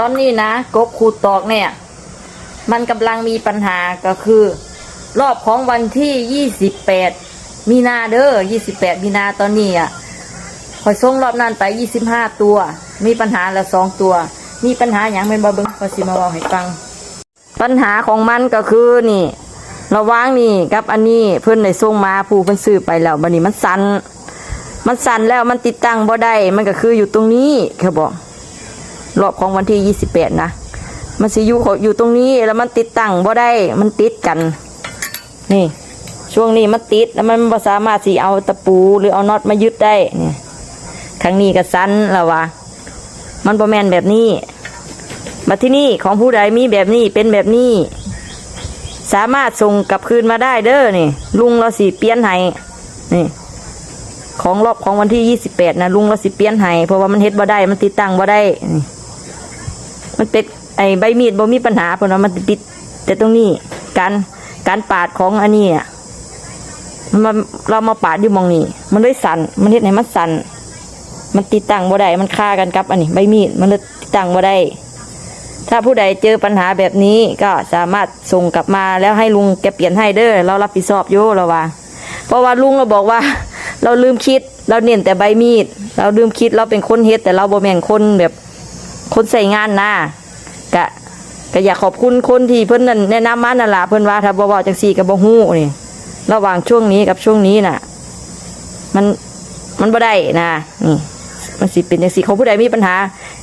ตอนนี้นะกบขูดตอกเนี่ยมันกำลังมีปัญหาก็คือรอบของวันที่28มีนาเด้อ28มีนาตอนนี้คอยส่งรอบนั้นไป25ตัวมีปัญหาละ2ตัวมีปัญหาอย่างเป็นบ่เบิ่งก็สิมาเว้าให้ฟังปัญหาของมันก็คือนี่ระหว่างนี่กับอันนี้เพิ่นได้ส่งมาผู้เพิ่นซื้อไปแล้วบัดนี้มันสั่นแล้วมันติดตั้งบ่ได้มันก็คืออยู่ตรงนี้เขาบอกรอบของวันที่28นะมันสิอยู่ตรงนี้แล้วมันติดตั้งบ่ได้มันติดกันนี่ช่วงนี้มันติดแล้วมันบ่สามารถสิเอาตะปูหรือเอาน็อตมายึดได้นี่ครั้งนี้ก็สั่นแล้วว่ามันบ่แม่นแบบนี้มาที่นี่ของผู้ใดมีแบบนี้เป็นแบบนี้สามารถส่งกลับคืนมาได้เด้อนี่ลุงเราสิเปลี่ยนให้นี่ของรอบของวันที่28นะลุงเราสิเปลี่ยนให้เพราะว่ามันเฮ็ดบ่ได้มันติดตั้งบ่ได้นี่มันเป็นไอ้ใบมีดบ่มีปัญหาเพราะว่ามันติดแต่ตรงนี้การปาดของอันนี้มันเรามาปาดอยู่มองนี่มันเลยสั่นมันเฮ็ดให้มันสั่นมันติดตั้งบ่ได้มันคากันกับอันนี้ใบมีดมันเลยติดตั้งบ่ได้ถ้าผู้ใดเจอปัญหาแบบนี้ก็สามารถส่งกลับมาแล้วให้ลุงแกเปลี่ยนให้เด้อเรารับผิดชอบอยู่เราว่าเพราะว่าลุงเราบอกว่าเราลืมคิดเราเน้นแต่ใบมีดเราลืมคิดเราเป็นคนเฮ็ดแต่เราบ่แม่นคนแบบคนใส่งานนะก็อยากขอบคุณคนที่เพิ่นนั่นแนะนำมานั่นล่ะเพิ่นว่าถ้าบ่เว้าจังซี่ก็บ่ฮู้นี่ระหว่างช่วงนี้กับช่วงนี้น่ะมันบ่ได้นะนี่มันสิเป็นจังซี่เขาผู้ใดมีปัญหา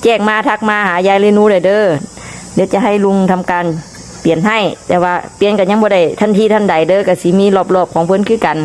แจ้งมาทักมาหายายเรนูได้เด้อเดี๋ยวจะให้ลุงทำการเปลี่ยนให้แต่ว่าเปลี่ยนกันยังบ่ได้ทันทีทันใดเด้อก็สิมีรอบๆของเพิ่นคือกัน